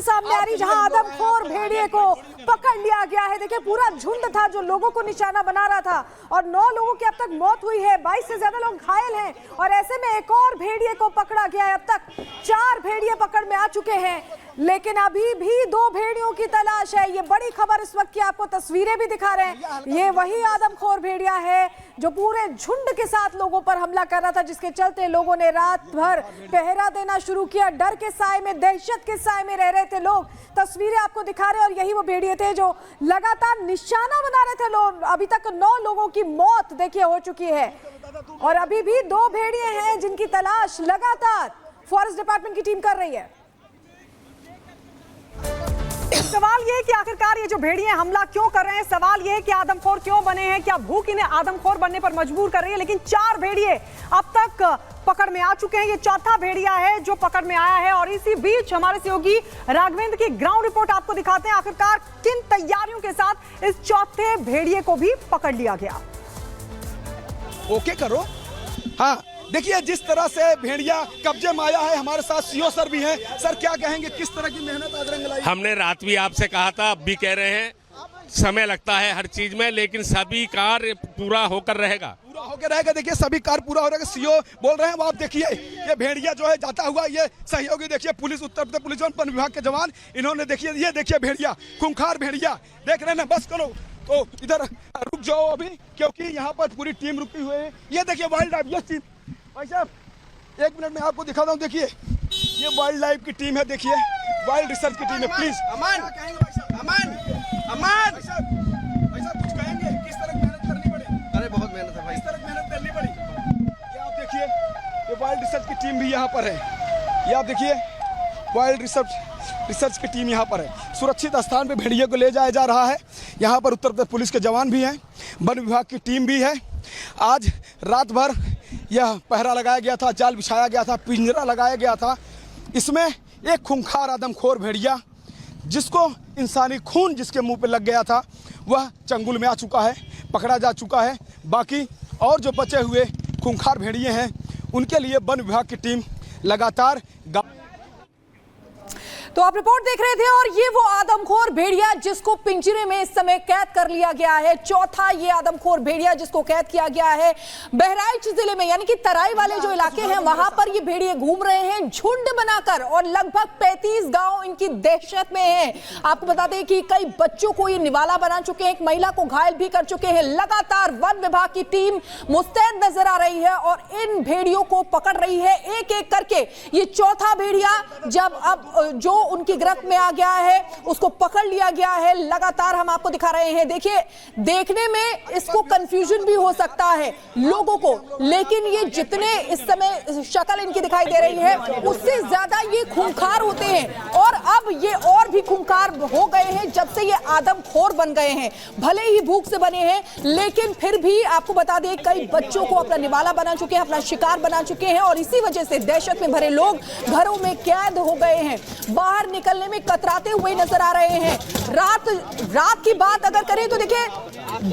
सामने आ रही जहां आदमखोर भेड़िए को पकड़ लिया गया है। देखिए पूरा झुंड था जो लोगों को निशाना बना रहा था और 9 लोगों की अब तक मौत हुई है, 22 से ज्यादा लोग घायल हैं और ऐसे में एक और भेड़िए को पकड़ा गया है। अब तक 4 भेड़िए पकड़ में आ चुके हैं, लेकिन अभी भी 2 भेड़ियों की तलाश है। ये बड़ी खबर इस वक्त की आपको तस्वीरें भी दिखा रहे हैं। ये वही आदमखोर भेड़िया है जो पूरे झुंड के साथ लोगों पर हमला कर रहा था, जिसके चलते लोगों ने रात भर पहरा देना शुरू किया। डर के साए में, दहशत के साए में रह रहे थे लोग। तस्वीरें आपको दिखा रहे हैं और यही वो भेड़िए थे जो लगातार निशाना बना रहे थे लोग। अभी तक 9 लोगों की मौत देखिए हो चुकी है और अभी भी 2 भेड़िए हैं जिनकी तलाश लगातार फॉरेस्ट डिपार्टमेंट की टीम कर रही है। सवाल ये है कि आखिरकार ये जो भेड़िए हमला क्यों कर रहे हैं, सवाल ये है कि आदमखोर क्यों बने हैं, क्या भूख इन्हें आदमखोर बनने पर मजबूर कर रही है। लेकिन 4 भेड़िए अब तक पकड़ में आ चुके हैं। ये चौथा भेड़िया है जो पकड़ में आया है और इसी बीच हमारे सहयोगी राघवेंद्र की ग्राउंड रिपोर्ट आपको दिखाते हैं आखिरकार किन तैयारियों के साथ इस चौथे भेड़िए को भी पकड़ लिया गया। ओके करो। हाँ देखिए जिस तरह से भेड़िया कब्जे में आया है, हमारे साथ सीओ सर भी हैं। सर क्या कहेंगे, किस तरह की मेहनत आज रंग लाई? हमने रात भी आपसे कहा था, अब भी कह रहे हैं समय लगता है हर चीज में, लेकिन सभी कार्य पूरा होकर रहेगा। पूरा होकर रहेगा। देखिए सभी कार्य पूरा हो रहेगा, सीओ बोल रहे हैं। वो आप देखिए ये भेड़िया जो है जाता हुआ, ये सहयोगी देखिए police, Uttar Pradesh police one विभाग के जवान, इन्होंने देखिए ये देखिए भेड़िया, खूंखार भेड़िया देख रहे हैं ना। बस करो तो इधर रुक जाओ अभी, क्योंकि यहाँ पर पूरी टीम रुकी हुई है। ये देखिए वाइल्ड लाइफ, ये टीम भाई साहब 1 मिनट में आपको दिखाता हूँ। देखिए ये वाइल्ड लाइफ की टीम है, देखिए वाइल्ड रिसर्च की टीम है। प्लीज अमान, अमान, अमान भाई साहब कुछ कहेंगे, किस तरह मेहनत करनी पड़ी? अरे बहुत मेहनत है भाई, किस तरह मेहनत करनी पड़ी? ये आप देखिए ये वाइल्ड रिसर्च की टीम भी यहाँ पर है। ये आप देखिए वाइल्ड रिसर्च की टीम यहाँ पर है। सुरक्षित स्थान पे भेड़िए को ले जाया जा रहा है। यहाँ पर उत्तर प्रदेश पुलिस के जवान भी हैं, वन विभाग की टीम भी है। आज रात भर यह पहरा लगाया गया था, जाल बिछाया गया था, पिंजरा लगाया गया था। इसमें एक खूंखार आदमखोर भेड़िया जिसको इंसानी खून जिसके मुंह पे लग गया था, वह चंगुल में आ चुका है, पकड़ा जा चुका है। बाकी और जो बचे हुए खूंखार भेड़िए हैं उनके लिए वन विभाग की टीम लगातार। तो आप रिपोर्ट देख रहे थे और ये वो आदमखोर भेड़िया जिसको पिंजरे में इस समय कैद कर लिया गया है। चौथा ये आदमखोर भेड़िया जिसको कैद किया गया है बहराइच जिले में, यानी कि तराई वाले जो इलाके हैं वहां पर ये भेड़िए घूम रहे हैं झुंड बनाकर और लगभग 35 गांव इनकी दहशत में हैं। आपको बता दें कि कई बच्चों को ये निवाला बना चुके हैं, एक महिला को घायल भी कर चुके हैं। लगातार वन विभाग की टीम मुस्तैद नजर आ रही है और इन भेड़ियों को पकड़ रही है एक एक करके। ये चौथा भेड़िया जब अब जो उनकी गिरफ्त में आ गया है उसको पकड़ लिया गया है। लगातार हम आपको दिखा रहे हैं। देखिए देखने में इसको कंफ्यूजन भी हो सकता है लोगों को, लेकिन ये जितने इस समय शक्ल इनकी दिखाई दे रही है उससे ज्यादा ये खूंखार होते हैं और अब ये और भी खूंखार हो गए हैं जब से ये आदमखोर बन गए हैं। भले ही भूख से बने हैं लेकिन फिर भी आपको बता दें कई बच्चों को अपना निवाला बना चुके हैं, अपना शिकार बना चुके हैं और इसी वजह से दहशत में भरे लोग घरों में कैद हो गए हैं, बाहर निकलने में कतराते हुए नजर आ रहे हैं। रात की बात अगर करें तो देखिए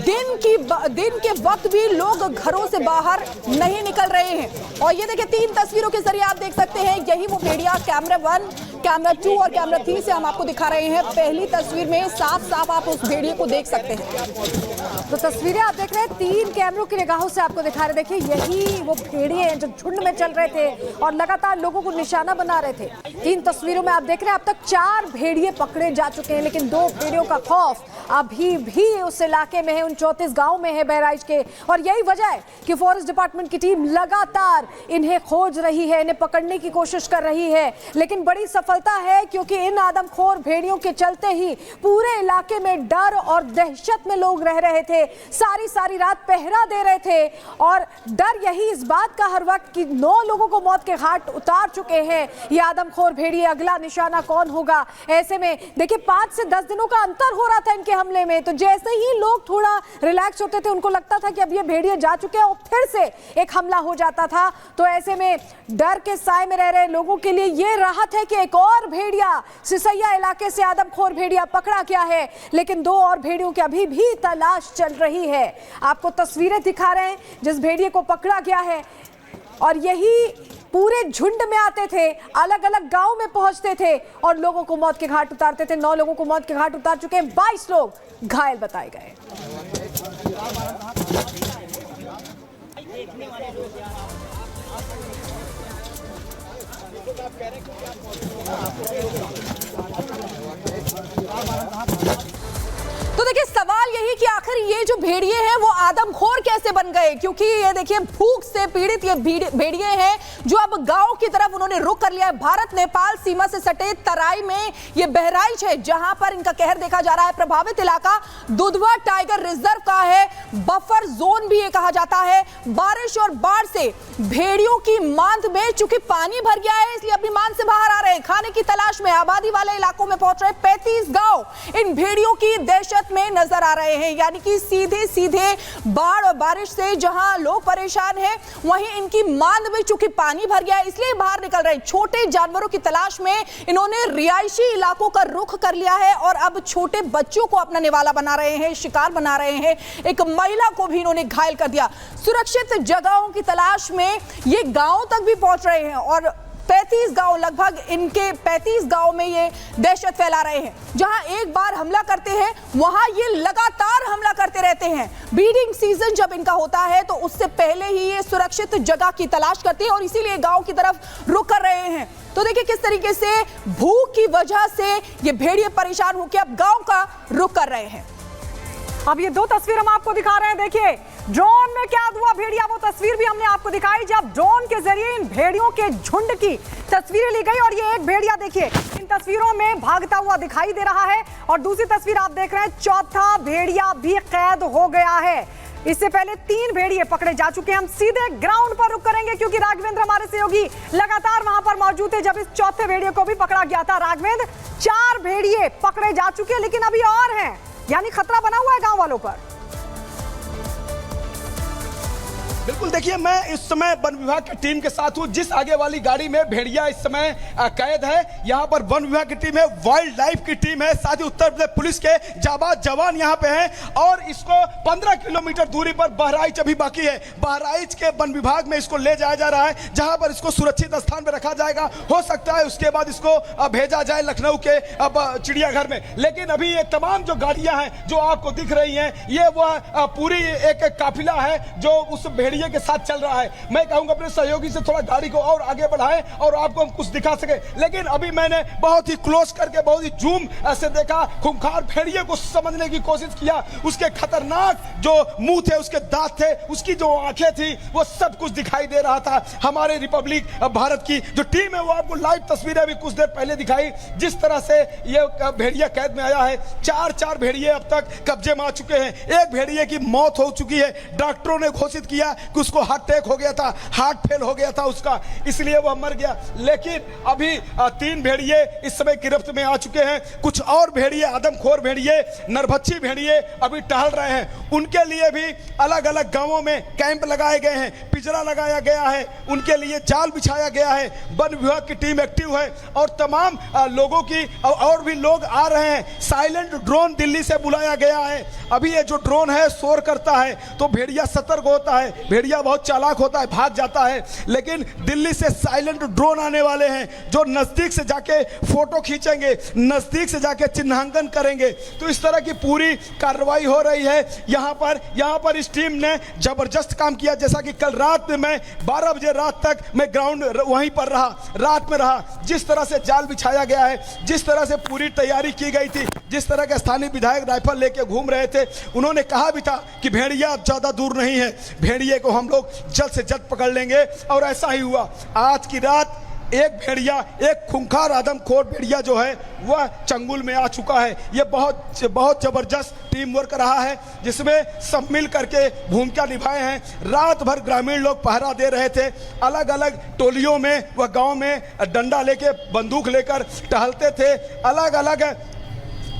दिन के वक्त भी लोग घरों से बाहर नहीं निकल रहे हैं। और ये देखिए 3 तस्वीरों के जरिए आप देख सकते हैं यही वो भेड़िया कैमरा 1, कैमरा 2 और कैमरा 3 से हम आपको दिखा रहे हैं। पहली तस्वीर में साफ साफ आप उस भेड़िए को देख सकते हैं। तो तस्वीरें आप देख रहे हैं 3 कैमरों की निगाहों से आपको दिखा रहे। देखिए यही वो भेड़िए हैं जो झुंड में चल रहे थे और लगातार लोगों को निशाना बना रहे थे। 3 तस्वीरों में आप देख रहे हैं अब तक 4 भेड़िए पकड़े जा चुके हैं, लेकिन 2 भेड़ियों का खौफ अभी भी उस इलाके में है, उन 34 गांव में है बहराइच के। और यही वजह है कि फॉरेस्ट डिपार्टमेंट की टीम लगातार इन्हें खोज रही है, इन्हें पकड़ने की कोशिश कर रही है। लेकिन बड़ी सफलता है क्योंकि इन आदमखोर भेड़ियों के चलते ही पूरे इलाके में डर और दहशत में लोग रह रहे थे, सारी रात पहरा दे रहे थे और डर यही इस बात का हर वक्त कि 9 लोगों को मौत के घाट उतार चुके हैं ये आदमखोर भेड़िए। अगला निशाना कौन होगा? ऐसे में देखिए 5 से 10 दिनों का अंतर हो रहा था इनके हमले में, तो जैसे ही लोग थोड़ा रिलैक्स होते थे उनको लगता था कि अब ये भेड़िए जा चुके हैं और फिर से एक हमला हो जाता था। तो ऐसे में डर के साए में रह रहे लोगों के लिए ये राहत है कि एक और भेड़िया सिसैया इलाके से आदमखोर भेड़िया पकड़ा गया है, लेकिन 2 और भेड़ियों की अभी भी तलाश चल रही है। आपको तस्वीरें दिखा रहे हैं जिस भेड़िए को पकड़ा गया है और यही पूरे झुंड में आते थे, अलग अलग गांव में पहुंचते थे और लोगों को मौत के घाट उतारते थे। 9 लोगों को मौत के घाट उतार चुके हैं, 22 लोग घायल बताए गए। तो देखिए सवाल यही कि आखिर ये जो भेड़िए हैं वो आदमखोर कैसे बन गए, क्योंकि ये देखिए भूख से पीड़ित ये भेड़िए हैं जो अब गांव की तरफ उन्होंने रुख कर लिया है। भारत नेपाल सीमा से सटे तराई में ये बहराइच है जहां पर इनका कहर देखा जा रहा है। प्रभावित इलाका दुधवा टाइगर रिजर्व का है, बफर जोन भी ये कहा जाता है। बारिश और बाढ़ से भेड़ियों की मांद में चूंकि पानी भर गया है इसलिए अपनी मांद से बाहर आ रहे हैं, खाने की तलाश में आबादी वाले इलाकों में पहुंच रहे 35 गांव इन भेड़ियों की दहशत में नजर आ रहे हैं। यानी कि सीधे सीधे बाढ़ और बारिश से जहां लोग परेशान हैं वहीं इनकी मांद में चूंकि पानी भर गया है इसलिए बाहर निकल रहे हैं। छोटे जानवरों की तलाश में इन्होंने रिहायशी इलाकों का रुख कर लिया है और अब छोटे बच्चों को अपना निवाला बना रहे हैं, शिकार बना रहे हैं। एक महिला को भी इन्होंने घायल कर दिया। सुरक्षित जगहों की तलाश में ये गांव तक भी पहुंच रहे हैं और 35 गांव, लगभग इनके 35 गांव में ये दहशत फैला रहे हैं। जहां एक बार हमला करते हैं वहां ये लगातार हमला करते रहते हैं। ब्रीडिंग सीजन जब इनका होता है तो उससे पहले ही ये सुरक्षित जगह की तलाश करते हैं और इसीलिए गांव की तरफ रुख कर रहे हैं। तो देखिए किस तरीके से भूख की वजह से ये भेड़िए परेशान होकर अब गांव का रुख कर रहे हैं। अब ये 2 तस्वीर हम आपको दिखा रहे हैं। देखिए ड्रोन में क्या हुआ भेड़िया, वो तस्वीर भी हमने आपको दिखाई जब ड्रोन के जरिए इन भेड़ियों के झुंड की तस्वीरें ली गई। और ये एक भेड़िया देखिए इन तस्वीरों में भागता हुआ दिखाई दे रहा है और दूसरी तस्वीर आप देख रहे हैं, चौथा भेड़िया भी कैद हो गया है। इससे पहले 3 भेड़िए पकड़े जा चुके हैं। हम सीधे ग्राउंड पर रुक करेंगे क्योंकि राघवेंद्र हमारे सहयोगी लगातार वहां पर मौजूद थे जब इस चौथे भेड़िए को भी पकड़ा गया था। राघवेंद्र, 4 भेड़िए पकड़े जा चुके हैं लेकिन अभी और हैं, यानी खतरा बना हुआ है गांव वालों पर। बिल्कुल, देखिए मैं इस समय वन विभाग की टीम के साथ हूं। जिस आगे वाली गाड़ी में भेड़िया इस समय कैद है, यहाँ पर वन विभाग की टीम है, वाइल्ड लाइफ की टीम है, साथ ही उत्तर प्रदेश पुलिस के जाबाज जवान यहाँ पे हैं और इसको 15 किलोमीटर दूरी पर बहराइच अभी बाकी है। बहराइच के वन विभाग में इसको ले जाया जा रहा है जहां पर इसको सुरक्षित स्थान पर रखा जाएगा। हो सकता है उसके बाद इसको भेजा जाए लखनऊ के चिड़ियाघर में। लेकिन अभी ये तमाम जो गाड़ियां हैं जो आपको दिख रही हैं, ये वह पूरी एक काफिला है जो उस भेड़िए के साथ चल रहा है। मैं कहूंगा अपने सहयोगी से थोड़ा गाड़ी को और आगे बढ़ाएं और आपको हम कुछ दिखा सके। लेकिन अभी मैंने बहुत ही क्लोज करके, बहुत ही जूम से देखा, खूंखार भेड़िए को समझने की कोशिश किया। उसके खतरनाक जो मुंह थे, उसके दांत थे, उसकी जो आंखें थी, वो सब कुछ दिखाई दे रहा था। हमारे रिपब्लिक भारत की जो टीम है वो आपको लाइव तस्वीरें भी कुछ देर पहले दिखाई, जिस तरह से ये भेड़िया कैद में आया है। 4 भेड़िए अब तक कब्जे में आ चुके हैं। एक भेड़िए की मौत हो चुकी है। डॉक्टरों ने घोषित किया कि उसको हार्ट अटैक हो गया था, हार्ट फेल हो गया था उसका, इसलिए वह मर गया। लेकिन अभी 3 भेड़िए इस समय गिरफ्त में आ चुके हैं। कुछ और भेड़िए, आदमखोर भेड़िए, नरभक्षी भेड़िए अभी टहल रहे हैं। उनके लिए भी अलग अलग गांवों में कैंप लगाए गए हैं, पिंजरा लगाया गया है, उनके लिए जाल बिछाया गया है। वन विभाग की टीम एक्टिव है और तमाम लोगों की और भी लोग आ रहे हैं। साइलेंट ड्रोन दिल्ली से बुलाया गया है। अभी ये जो ड्रोन है शोर करता है तो भेड़िया सतर्क होता है, भेड़िया बहुत चालाक होता है, भाग जाता है। लेकिन दिल्ली से साइलेंट ड्रोन आने वाले हैं जो नजदीक से जाके फोटो खींचेंगे, नजदीक से जाके चिन्हांकन करेंगे। तो इस तरह की पूरी कार्रवाई हो रही है यहाँ पर इस टीम ने जबरदस्त काम किया। जैसा कि कल रात में मैं 12 बजे रात तक मैं ग्राउंड वहीं पर रहा, रात में रहा। जिस तरह से जाल बिछाया गया है, जिस तरह से पूरी तैयारी की गई थी, जिस तरह के स्थानीय विधायक राइफल लेके घूम रहे थे, उन्होंने कहा भी था कि भेड़िया ज्यादा दूर नहीं है, भेड़िए को हम लोग जल्द से जल्द पकड़ लेंगे। और ऐसा ही हुआ। आज की रात एक भेड़िया, एक खूंखार आदमखोर भेड़िया जो है वह चंगुल में आ चुका है। यह बहुत जबरदस्त टीम वर्क रहा है जिसमें सब मिल करके भूमिका निभाए हैं। रात भर ग्रामीण लोग पहरा दे रहे थे, अलग अलग टोलियों में वह गांव में डंडा लेके, बंदूक लेकर टहलते थे, अलग अलग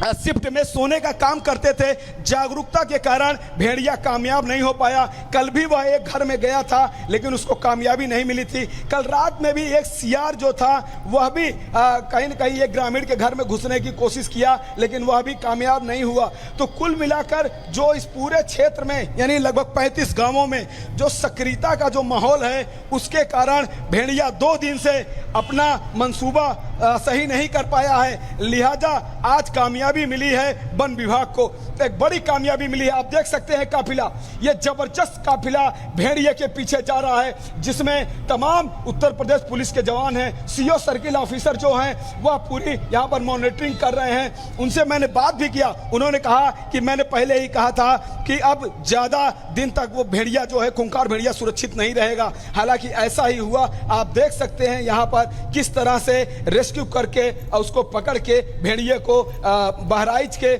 शिफ्ट में सोने का काम करते थे। जागरूकता के कारण भेड़िया कामयाब नहीं हो पाया। कल भी वह एक घर में गया था लेकिन उसको कामयाबी नहीं मिली थी। कल रात में भी एक सियार जो था वह भी कहीं न कहीं एक ग्रामीण के घर में घुसने की कोशिश किया लेकिन वह भी कामयाब नहीं हुआ। तो कुल मिलाकर जो इस पूरे क्षेत्र में यानी लगभग 35 गांवों में जो सक्रियता का जो माहौल है उसके कारण भेड़िया 2 दिन से अपना मंसूबा सही नहीं कर पाया है। लिहाजा आज कामयाबी मिली है वन विभाग को, एक बड़ी कामयाबी मिली है। आप देख सकते हैं काफिला, ये जबरदस्त काफिला भेड़िए के पीछे जा रहा है जिसमें तमाम उत्तर प्रदेश पुलिस के जवान हैं, सीओ सर्किल ऑफिसर जो हैं वह पूरी यहाँ पर मॉनिटरिंग कर रहे हैं। उनसे मैंने बात भी किया, उन्होंने कहा कि मैंने पहले ही कहा था कि अब ज्यादा दिन तक वो भेड़िया जो है खूंखार भेड़िया सुरक्षित नहीं रहेगा। हालांकि ऐसा ही हुआ। आप देख सकते हैं यहाँ पर किस तरह से रेस्क्यू करके उसको पकड़ के भेड़िए को बहराइच के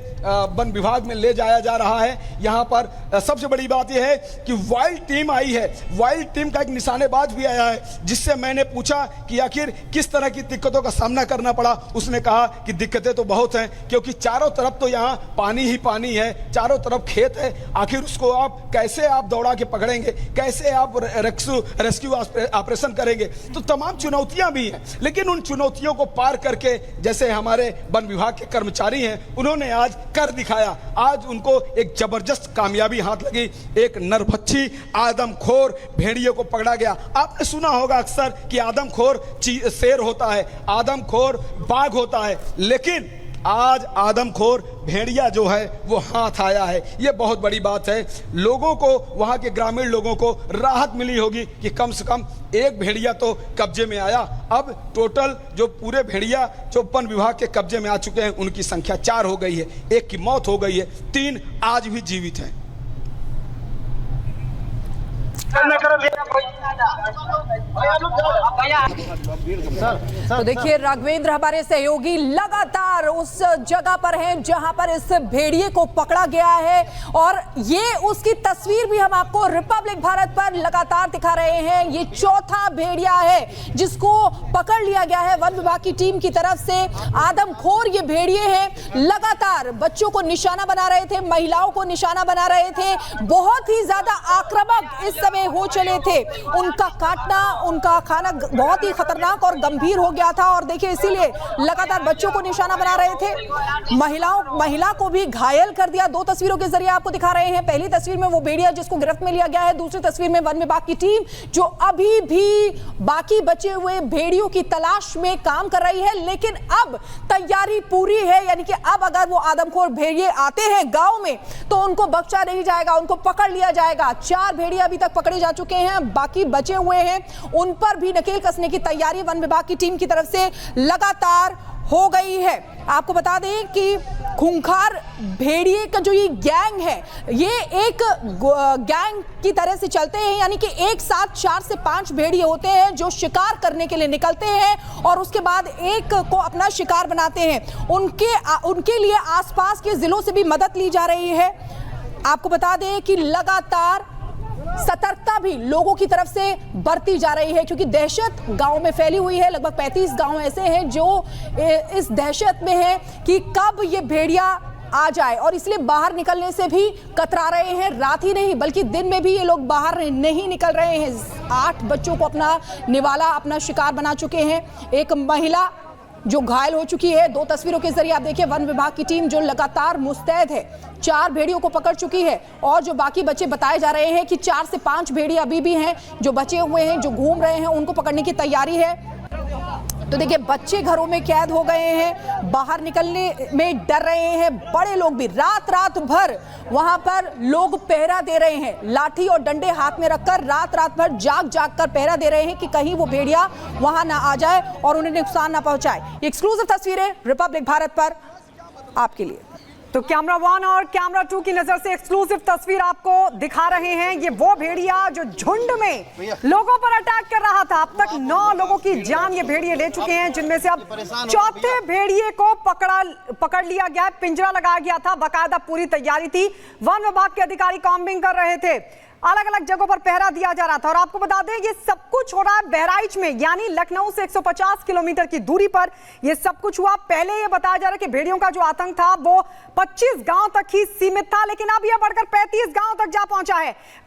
वन विभाग में ले जाया जा रहा है। यहाँ पर सबसे बड़ी बात यह है कि वाइल्ड टीम आई है, वाइल्ड टीम का एक निशानेबाज भी आया है जिससे मैंने पूछा कि आखिर किस तरह की दिक्कतों का सामना करना पड़ा। उसने कहा कि दिक्कतें तो बहुत हैं क्योंकि चारों तरफ तो यहाँ पानी ही पानी है, चारों तरफ खेत है। आखिर उसको आप कैसे आप दौड़ा के पकड़ेंगे, कैसे आप रेस्क्यू ऑपरेशन करेंगे। तो तमाम चुनौतियां भी हैं लेकिन उन चुनौतियों को पार करके जैसे हमारे वन विभाग के कर्मचारी हैं उन्होंने आज कर दिखाया। आज उनको एक जबरदस्त कामयाबी हाथ लगी, एक नरभक्षी आदमखोर भेड़िए को पकड़ा गया। आपने सुना होगा अक्सर कि आदमखोर शेर होता है, आदमखोर बाघ होता है, लेकिन आज आदमखोर भेड़िया जो है वो हाथ आया है। ये बहुत बड़ी बात है। लोगों को, वहाँ के ग्रामीण लोगों को राहत मिली होगी कि कम से कम एक भेड़िया तो कब्जे में आया। अब टोटल जो पूरे भेड़िया जो वन विभाग के कब्जे में आ चुके हैं उनकी संख्या 4 हो गई है। एक की मौत हो गई है, 3 आज भी जीवित हैं। तो देखिए राघवेंद्र हमारे सहयोगी लगातार उस जगह पर हैं जहां पर इस भेड़िए को पकड़ा गया है और ये उसकी तस्वीर भी हम आपको रिपब्लिक भारत पर लगातार दिखा रहे हैं। ये चौथा भेड़िया है जिसको पकड़ लिया गया है वन विभाग की टीम की तरफ से। आदमखोर ये भेड़िए हैं, लगातार बच्चों को निशाना बना रहे थे, महिलाओं को निशाना बना रहे थे, बहुत ही ज्यादा आक्रामक इस समय हो चले थे। उनका काटना, उनका खाना बहुत ही खतरनाक और गंभीर हो गया था और देखिए इसीलिए लगातार बच्चों को निशाना बना रहे थे। महिला को भी घायल कर दिया। 2 तस्वीरों के जरिए आपको दिखा रहे हैं। पहली तस्वीर में वो भेड़िया जिसको गिरफ्त में लिया गया है, दूसरी तस्वीर में वन विभाग की टीम जो अभी भी बाकी बचे हुए भेड़ियों की तलाश में काम कर रही है। लेकिन अब तैयारी पूरी है, यानी कि अब अगर वो आदमखोर भेड़िए आते हैं गांव में तो उनको बख्शा नहीं जाएगा, उनको पकड़ लिया जाएगा। 4 भेड़िए अभी तक पकड़े जा चुके हैं, बाकी बचे हुए हैं, उन पर भी नकेल कसने की तैयारी वन विभाग की टीम की तरफ से लगातार हो गई है। आपको बता दें कि खूंखार भेड़िए का जो ये गैंग है ये एक गैंग की तरह से चलते हैं, यानी कि एक साथ 4 से 5 भेड़िए होते हैं जो शिकार करने के लिए निकलते हैं और उसके बाद एक को अपना शिकार बनाते हैं। उनके लिए आसपास के जिलों से भी मदद ली जा रही है। आपको बता दें कि लगातार सतर्कता भी लोगों की तरफ से बरती जा रही है क्योंकि दहशत गांव में फैली हुई है। लगभग 35 गांव ऐसे हैं जो इस दहशत में हैं कि कब ये भेड़िया आ जाए और इसलिए बाहर निकलने से भी कतरा रहे हैं। रात ही नहीं बल्कि दिन में भी ये लोग बाहर नहीं निकल रहे हैं। 8 बच्चों को अपना निवाला, अपना शिकार बना चुके हैं। एक महिला जो घायल हो चुकी है। 2 तस्वीरों के जरिए आप देखिए वन विभाग की टीम जो लगातार मुस्तैद है, 4 भेड़ियों को पकड़ चुकी है और जो बाकी बच्चे बताए जा रहे हैं कि 4 से 5 भेड़िए अभी भी हैं जो बचे हुए हैं, जो घूम रहे हैं, उनको पकड़ने की तैयारी है। तो देखिए बच्चे घरों में कैद हो गए हैं, बाहर निकलने में डर रहे हैं। बड़े लोग भी रात भर वहां पर लोग पहरा दे रहे हैं, लाठी और डंडे हाथ में रखकर रात भर जाग कर पहरा दे रहे हैं कि कहीं वो भेड़िया वहां ना आ जाए और उन्हें नुकसान ना पहुंचाए। एक्सक्लूसिव तस्वीरें रिपब्लिक भारत पर आपके लिए। तो कैमरा 1 और कैमरा 2 की नजर से एक्सक्लूसिव तस्वीर आपको दिखा रहे हैं। ये वो भेड़िया जो झुंड में लोगों पर अटैक कर रहा था। अब तक 9 लोगों की जान ये भेड़िए ले चुके हैं, जिनमें से अब 4थे भेड़िए को पकड़ लिया गया, पिंजरा लगाया गया था, बाकायदा पूरी तैयारी थी। वन विभाग के अधिकारी कॉम्बिंग कर रहे थे। अलग अलग जगहों पर पहरा दिया जा रहा था। और आपको बता दें ये सब कुछ हो रहा है बहराइच में, यानी लखनऊ से 150 किलोमीटर की दूरी पर ये सब कुछ हुआ। पहले ये बताया जा रहा है कि भेड़ियों का जो आतंक था वो 25 गांव तक ही सीमित था, लेकिन अब यह बढ़कर 35 गांव तक जा पहुंचा है।